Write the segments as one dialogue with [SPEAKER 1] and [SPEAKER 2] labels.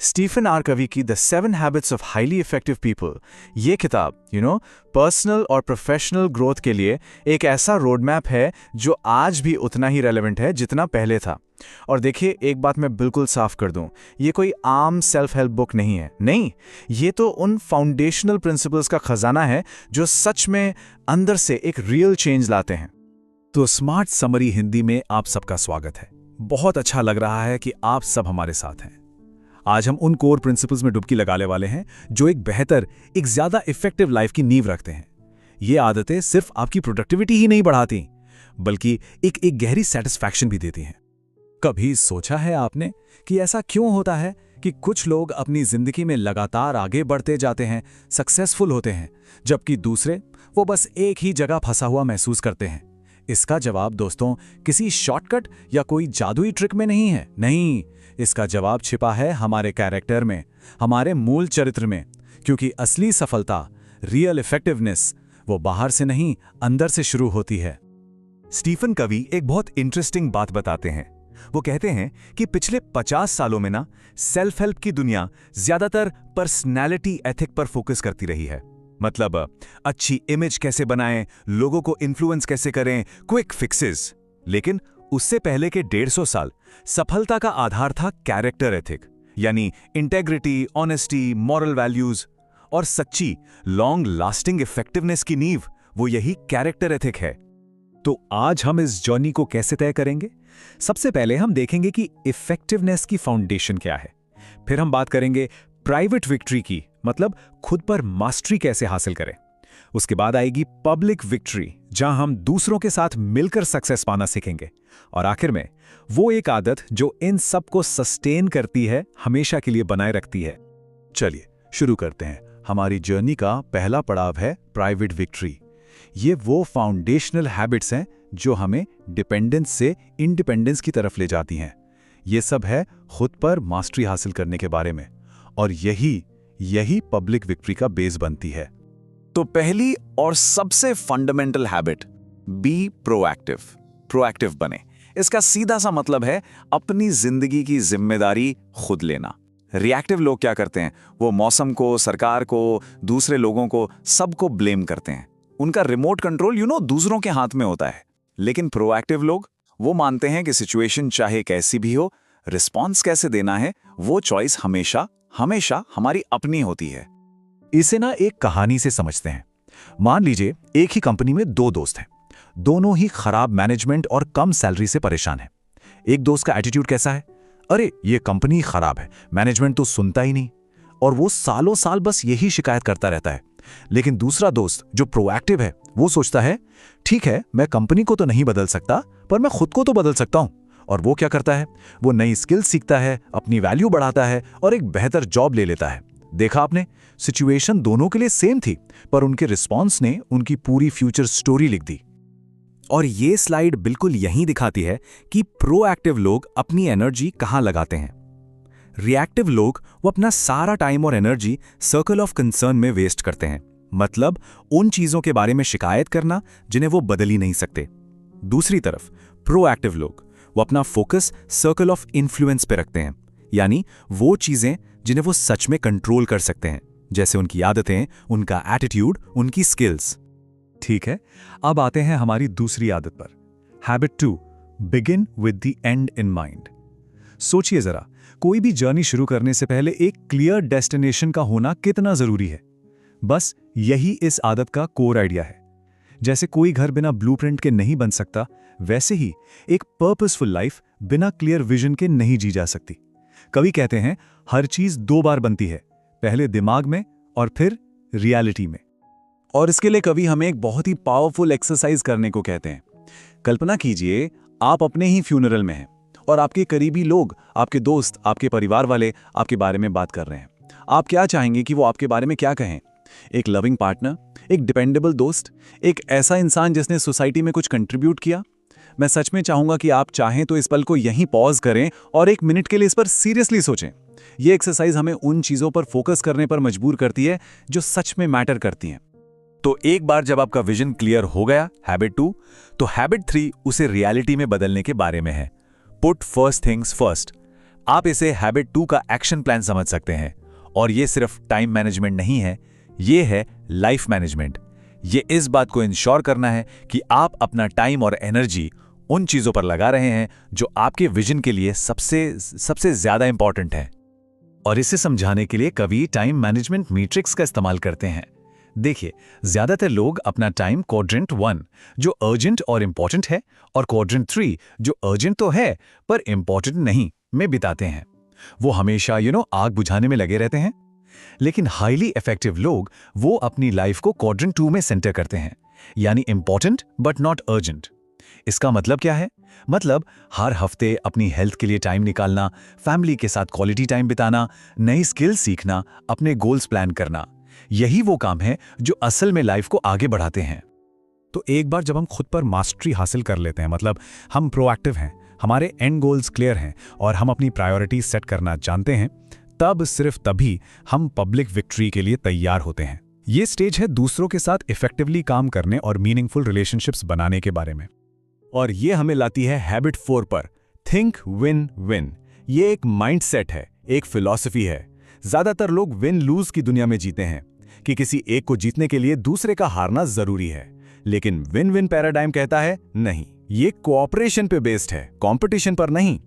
[SPEAKER 1] Stephen are कवी की the 7 habits of highly effective people, ये किताब पर्सनल और प्रोफेशनल ग्रोथ के लिए एक ऐसा रोड मैप है जो आज भी उतना ही रेलेवेंट है जितना पहले था। और देखिए, एक बात मैं बिल्कुल साफ कर दूं, ये कोई आम सेल्फ हेल्प बुक नहीं है। नहीं, ये तो उन फाउंडेशनल प्रिंसिपल्स का खजाना है जो सच में अंदर से एक रियल चेंज लाते हैं।
[SPEAKER 2] तो स्मार्ट समरी हिंदी में आप सबका स्वागत है। बहुत अच्छा लग रहा है कि आप सब हमारे साथ हैं। आज हम उन कोर प्रिंसिपल्स में डुबकी लगाने वाले हैं जो एक बेहतर, एक ज्यादा इफेक्टिव लाइफ की नींव रखते हैं। ये आदतें सिर्फ आपकी प्रोडक्टिविटी ही नहीं बढ़ाती, बल्कि एक गहरी सेटिस्फैक्शन भी देती हैं। कभी सोचा है आपने कि ऐसा क्यों होता है कि कुछ लोग अपनी जिंदगी में लगातार आगे बढ़ते जाते हैं, सक्सेसफुल होते हैं, जबकि दूसरे वो बस एक ही जगह फंसा हुआ महसूस करते हैं? इसका जवाब दोस्तों किसी शॉर्टकट या कोई जादुई ट्रिक में नहीं है। नहीं, इसका जवाब छिपा है हमारे कैरेक्टर में, हमारे मूल चरित्र में। क्योंकि असली सफलता, रियल इफेक्टिवनेस, वो बाहर से नहीं, अंदर से शुरू होती है।
[SPEAKER 3] स्टीफन कवी एक बहुत इंटरेस्टिंग बात बताते हैं। वो कहते हैं कि पिछले 50 सालों में सेल्फ हेल्प की दुनिया ज्यादातर पर्सनैलिटी एथिक पर फोकस करती रही है। मतलब अच्छी इमेज कैसे बनाएं, लोगों को इन्फ्लुएंस कैसे करें, क्विक फिक्सेस। लेकिन उससे पहले के 150 साल सफलता का आधार था कैरेक्टर एथिक, यानी इंटेग्रिटी, ऑनेस्टी, मॉरल वैल्यूज। और सच्ची लॉन्ग लास्टिंग इफेक्टिवनेस की नींव वो यही कैरेक्टर एथिक है।
[SPEAKER 2] तो आज हम इस जर्नी को कैसे तय करेंगे? सबसे पहले हम देखेंगे कि इफेक्टिवनेस की फाउंडेशन क्या है। फिर हम बात करेंगे प्राइवेट विक्ट्री की, मतलब खुद पर मास्टरी कैसे हासिल करें। उसके बाद आएगी पब्लिक विक्ट्री, जहां हम दूसरों के साथ मिलकर सक्सेस पाना सीखेंगे। और आखिर में वो एक आदत जो इन सब को सस्टेन करती है, हमेशा के लिए बनाए रखती है।
[SPEAKER 3] चलिए शुरू करते हैं। हमारी जर्नी का पहला पड़ाव है प्राइवेट विक्ट्री। ये वो फाउंडेशनल हैबिट्स हैं जो हमें डिपेंडेंस से इंडिपेंडेंस की तरफ ले जाती हैं। ये सब है खुद पर मास्टरी हासिल करने के बारे में, और यही पब्लिक विक्ट्री का बेस बनती है।
[SPEAKER 4] तो पहली और सबसे fundamental habit, be proactive. Proactive बने, इसका सीधा सा मतलब है अपनी जिंदगी की जिम्मेदारी खुद लेना। रिएक्टिव लोग क्या करते हैं? वो मौसम को, सरकार को, दूसरे लोगों को, सबको ब्लेम करते हैं। उनका रिमोट कंट्रोल दूसरों के हाथ में होता है। लेकिन प्रोएक्टिव लोग वो मानते हैं कि सिचुएशन चाहे कैसी भी हो, रिस्पॉन्स कैसे देना है वो चॉइस हमेशा हमारी अपनी होती है।
[SPEAKER 3] इसे एक कहानी से समझते हैं। मान लीजिए एक ही कंपनी में 2 दोस्त हैं। दोनों ही खराब मैनेजमेंट और कम सैलरी से परेशान हैं। एक दोस्त का एटीट्यूड कैसा है? अरे ये कंपनी खराब है, मैनेजमेंट तो सुनता ही नहीं, और वो सालों साल बस यही शिकायत करता रहता है। लेकिन दूसरा दोस्त जो प्रोएक्टिव है, वो सोचता है ठीक है, मैं कंपनी को तो नहीं बदल सकता, पर मैं खुद को तो बदल सकता हूं। और वो क्या करता है? वो नई स्किल सीखता है, अपनी वैल्यू बढ़ाता है और एक बेहतर जॉब ले लेता है। देखा आपने, सिचुएशन दोनों के लिए सेम थी, पर उनके रिस्पॉन्स ने उनकी पूरी फ्यूचर स्टोरी लिख दी।
[SPEAKER 2] और ये स्लाइड बिल्कुल यही दिखाती है कि प्रोएक्टिव लोग अपनी एनर्जी कहां लगाते हैं। रिएक्टिव लोग वो अपना सारा टाइम और एनर्जी सर्कल ऑफ कंसर्न में वेस्ट करते हैं, मतलब उन चीजों के बारे में शिकायत करना जिन्हें वो बदल ही नहीं सकते। दूसरी तरफ प्रोएक्टिव लोग वो अपना फोकस सर्कल ऑफ इन्फ्लुएंस पे रखते हैं, यानी वो चीजें जिन्हें वो सच में कंट्रोल कर सकते हैं, जैसे उनकी आदतें, उनका एटीट्यूड, उनकी स्किल्स।
[SPEAKER 3] ठीक है, अब आते हैं हमारी दूसरी आदत पर। Habit 2, begin with the and in mind. सोचिए जरा, कोई भी जर्नी शुरू करने से पहले एक क्लियर डेस्टिनेशन का होना कितना जरूरी है। बस यही इस आदत का कोर आइडिया है। जैसे कोई घर बिना ब्लूप्रिंट के नहीं बन सकता, वैसे ही एक पर्पसफुल लाइफ बिना क्लियर विजन के नहीं जी जा सकती। कवि कहते हैं हर चीज 2 बार बनती है, पहले दिमाग में और फिर रियलिटी में।
[SPEAKER 4] और इसके लिए कवि हमें एक बहुत ही पावरफुल एक्सरसाइज करने को कहते हैं। कल्पना कीजिए आप अपने ही फ्यूनरल में हैं और आपके करीबी लोग, आपके दोस्त, आपके परिवार वाले आपके बारे में बात कर रहे हैं। आप क्या चाहेंगे कि वो आपके बारे में क्या कहें? एक लविंग पार्टनर, एक डिपेंडेबल दोस्त, एक ऐसा इंसान जिसने सोसाइटी में कुछ कंट्रीब्यूट किया? मैं सच में चाहूंगा कि आप चाहें तो इस पल को यहीं पॉज करें और 1 मिनट के लिए इस पर सीरियसली सोचें। यह एक्सरसाइज हमें उन चीजों पर फोकस करने पर मजबूर करती है जो सच में मैटर करती हैं।
[SPEAKER 3] तो एक बार जब आपका विजन क्लियर हो गया, हैबिट 2, तो हैबिट 3 उसे रियलिटी में बदलने के बारे में है। पुट फर्स्ट थिंग्स फर्स्ट, आप इसे हैबिट 2 का एक्शन प्लान समझ सकते हैं। और ये सिर्फ टाइम मैनेजमेंट नहीं है, ये है लाइफ मैनेजमेंट। ये इस बात को इंश्योर करना है कि आप अपना टाइम और एनर्जी उन चीजों पर लगा रहे हैं जो आपके विजन के लिए सबसे ज्यादा इंपॉर्टेंट है।
[SPEAKER 2] और इसे समझाने के लिए कवि टाइम मैनेजमेंट मैट्रिक्स का इस्तेमाल करते हैं। देखिए, ज्यादातर लोग अपना टाइम क्वाड्रेंट 1 जो अर्जेंट और इंपॉर्टेंट है और क्वाड्रेंट 3 जो अर्जेंट तो है पर इंपॉर्टेंट नहीं में बिताते हैं। वो हमेशा आग बुझाने में लगे रहते हैं। लेकिन हाईली इफेक्टिव लोग वो अपनी लाइफ को क्वाड्रेंट 2 में सेंटर करते हैं, यानी इंपॉर्टेंट बट नॉट अर्जेंट। इसका मतलब क्या है? मतलब हर हफ्ते अपनी हेल्थ के लिए टाइम निकालना, फैमिली के साथ क्वालिटी टाइम बिताना, नई स्किल सीखना, अपने गोल्स प्लान करना, यही वो काम है जो असल में लाइफ को आगे बढ़ाते हैं।
[SPEAKER 4] तो एक बार जब हम खुद पर मास्टरी हासिल कर लेते हैं, मतलब हम प्रोएक्टिव हैं, हमारे एंड गोल्स क्लियर हैं और हम अपनी प्रायोरिटीज सेट करना जानते हैं, तब सिर्फ तभी हम पब्लिक विक्ट्री के लिए तैयार होते हैं। ये स्टेज है दूसरों के साथ इफेक्टिवली काम करने और मीनिंगफुल रिलेशनशिप्स बनाने के बारे में। और ये हमें लाती है हैबिट 4 पर, थिंक विन विन। ये एक माइंडसेट है, एक फिलॉसफी है। ज्यादातर लोग विन लूज की दुनिया में जीते हैं कि किसी एक को जीतने के लिए दूसरे का हारना जरूरी है। लेकिन विन विन पैराडाइम कहता है नहीं, ये कोऑपरेशन पे बेस्ड है, कंपटीशन पर नहीं।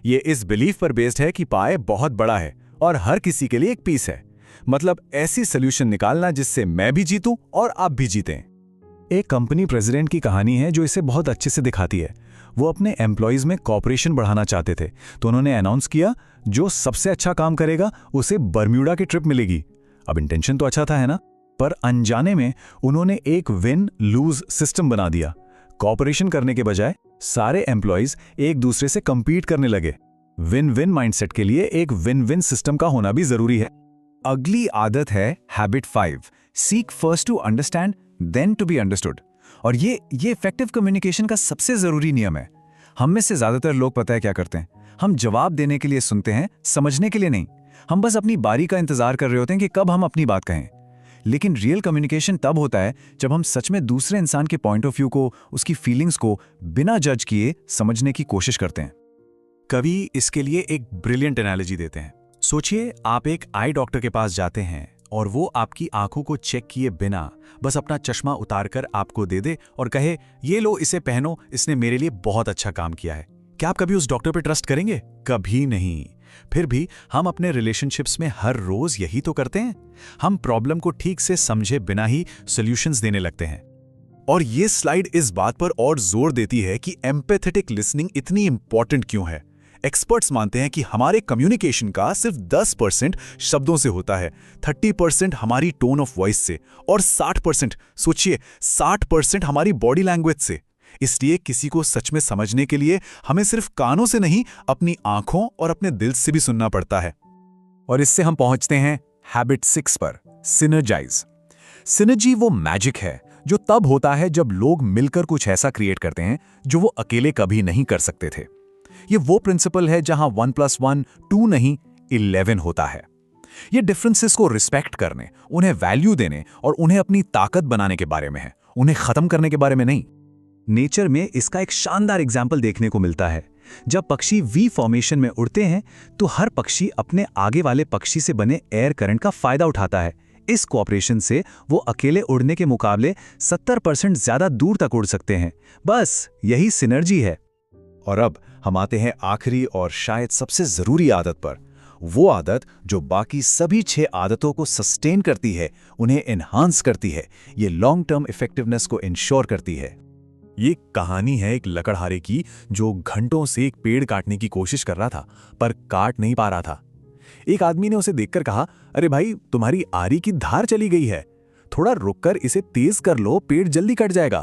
[SPEAKER 4] ये इस बिलीफ पर बेस्ड है कि पाए बहुत बड़ा है और हर किसी के लिए एक पीस है। मतलब ऐसी सोल्यूशन निकालना जिससे मैं भी जीतूं और आप भी जीतें। एक कंपनी प्रेसिडेंट की कहानी है जो इसे बहुत अच्छे से दिखाती है। वो अपने एम्प्लॉइज में कॉपरेशन बढ़ाना चाहते थे, तो उन्होंने अनाउंस किया जो सबसे अच्छा काम करेगा उसे बर्म्यूडा की ट्रिप मिलेगी। अब इंटेंशन तो अच्छा था, है ना? पर अनजाने में उन्होंने एक विन लूज सिस्टम बना दिया। कॉपरेशन करने के बजाय सारे एम्प्लॉइज एक दूसरे से कंपीट करने लगे। विन विन माइंडसेट के लिए एक विन विन सिस्टम का होना भी जरूरी है।
[SPEAKER 3] अगली आदत है habit 5, seek first to understand then to be understood. और ये इफेक्टिव कम्युनिकेशन का सबसे जरूरी नियम है। हम में से ज्यादातर लोग पता है क्या करते हैं? हम जवाब देने के लिए सुनते हैं, समझने के लिए नहीं। हम बस अपनी बारी का इंतजार कर रहे होते हैं कि कब हम अपनी बात कहें। लेकिन रियल कम्युनिकेशन तब होता है जब हम सच में दूसरे इंसान के पॉइंट ऑफ व्यू को, उसकी फीलिंग्स को बिना जज किए समझने की कोशिश करते हैं।
[SPEAKER 4] कवि इसके लिए एक ब्रिलियंट एनालॉजी देते हैं। सोचिए, आप एक आई डॉक्टर के पास जाते हैं और वो आपकी आंखों को चेक किए बिना बस अपना चश्मा उतारकर आपको दे दे और कहे, ये लो, इसे पहनो, इसने मेरे लिए बहुत अच्छा काम किया है। क्या आप कभी उस डॉक्टर पर ट्रस्ट करेंगे? कभी नहीं। फिर भी हम अपने रिलेशनशिप्स में हर रोज यही तो करते हैं। हम प्रॉब्लम को ठीक से समझे बिना ही सॉल्यूशंस देने लगते हैं। और ये स्लाइड इस बात पर और जोर देती है कि एम्पैथेटिक लिसनिंग इतनी इंपॉर्टेंट क्यों है। एक्सपर्ट्स मानते हैं कि हमारे कम्युनिकेशन का सिर्फ 10% शब्दों से होता है, 30% हमारी टोन ऑफ वॉइस से और 60%, सोचिए, 60% हमारी बॉडी लैंग्वेज से। इसलिए किसी को सच में समझने के लिए हमें सिर्फ कानों से नहीं, अपनी आंखों और अपने दिल से भी सुनना पड़ता है। और इससे हम पहुंचते हैं हैबिट 6 पर, सिनर्जाइज। सिनर्जी वो मैजिक है जो तब होता है जब लोग मिलकर कुछ ऐसा क्रिएट करते हैं जो वो अकेले कभी नहीं कर सकते थे। ये वो प्रिंसिपल है जहां 1 + 1 2 नहीं 11 होता है। ये डिफरेंसेस को रिस्पेक्ट करने, उन्हें वैल्यू देने और उन्हें अपनी ताकत बनाने के बारे में है, उन्हें खत्म करने के बारे में नहीं। नेचर में इसका एक शानदार एग्जाम्पल देखने को मिलता है। जब पक्षी वी फॉर्मेशन में उड़ते हैं तो हर पक्षी अपने आगे वाले पक्षी से बने एयर करंट का फायदा उठाता है। इस कोऑपरेशन से वो अकेले उड़ने के मुकाबले 70% ज्यादा दूर तक उड़ सकते हैं। बस यही सिनर्जी है।
[SPEAKER 3] और अब हम आते हैं आखिरी और शायद सबसे जरूरी आदत पर, वो आदत जो बाकी सभी 6 आदतों को सस्टेन करती है, उन्हें एनहांस करती है, ये लॉन्ग टर्म इफेक्टिवनेस को इंश्योर करती है।
[SPEAKER 4] ये कहानी है एक लकड़हारे की जो घंटों से एक पेड़ काटने की कोशिश कर रहा था पर काट नहीं पा रहा था। एक आदमी ने उसे देखकर कहा, अरे भाई, तुम्हारी आरी की धार चली गई है, थोड़ा रुककर इसे तेज कर लो, पेड़ जल्दी कट जाएगा।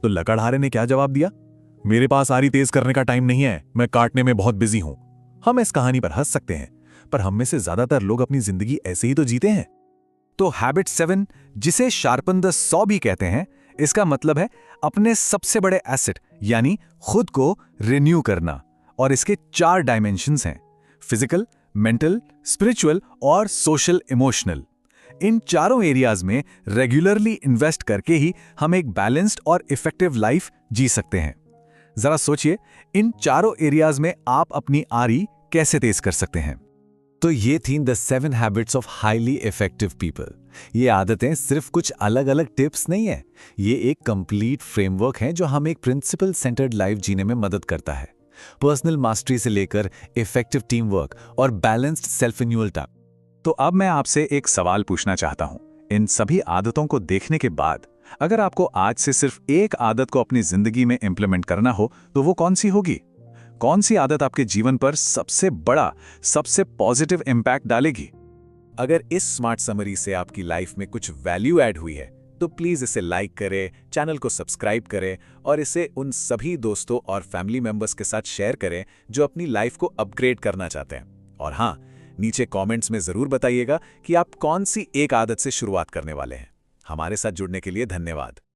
[SPEAKER 4] तो लकड़हारे ने क्या जवाब दिया? मेरे पास आरी तेज करने का टाइम नहीं है, मैं काटने में बहुत बिजी हूं। हम इस कहानी पर हंस सकते हैं, पर हम में से ज्यादातर लोग अपनी जिंदगी ऐसे ही तो जीते हैं।
[SPEAKER 3] तो हैबिट 7, जिसे शार्पन द सॉ भी कहते हैं, इसका मतलब है अपने सबसे बड़े एसेट यानी खुद को रिन्यू करना। और इसके 4 डायमेंशंस हैं, फिजिकल, मेंटल, स्पिरिचुअल और सोशल इमोशनल। इन चारों एरियाज में रेगुलरली इन्वेस्ट करके ही हम एक बैलेंस्ड और इफेक्टिव लाइफ जी सकते हैं। जरा सोचिए, इन चारों एरियाज में आप अपनी आरी कैसे तेज कर सकते हैं। तो ये थी the 7 habits of highly effective people. ये आदतें सिर्फ कुछ अलग अलग टिप्स नहीं है, ये एक कंप्लीट फ्रेमवर्क है जो हमें एक प्रिंसिपल सेंटर्ड लाइफ जीने में मदद करता है। पर्सनल मास्टरी से लेकर इफेक्टिव टीम वर्क और बैलेंस्ड सेल्फ रिन्यूअल तक।
[SPEAKER 4] तो अब मैं आपसे एक सवाल पूछना चाहता हूं। इन सभी आदतों को देखने के बाद अगर आपको आज से सिर्फ एक आदत को अपनी जिंदगी में इंप्लीमेंट करना हो तो वो कौन सी होगी? कौन सी आदत आपके जीवन पर सबसे बड़ा, सबसे पॉजिटिव इंपैक्ट डालेगी?
[SPEAKER 2] अगर इस स्मार्ट समरी से आपकी लाइफ में कुछ वैल्यू ऐड हुई है तो प्लीज इसे लाइक करें, चैनल को सब्सक्राइब करें और इसे उन सभी दोस्तों और फैमिली मेंबर्स के साथ शेयर करें जो अपनी लाइफ को अपग्रेड करना चाहते हैं। और हाँ, नीचे कमेंट्स में जरूर बताइएगा कि आप कौन सी एक आदत से शुरुआत करने वाले हैं। हमारे साथ जुड़ने के लिए धन्यवाद।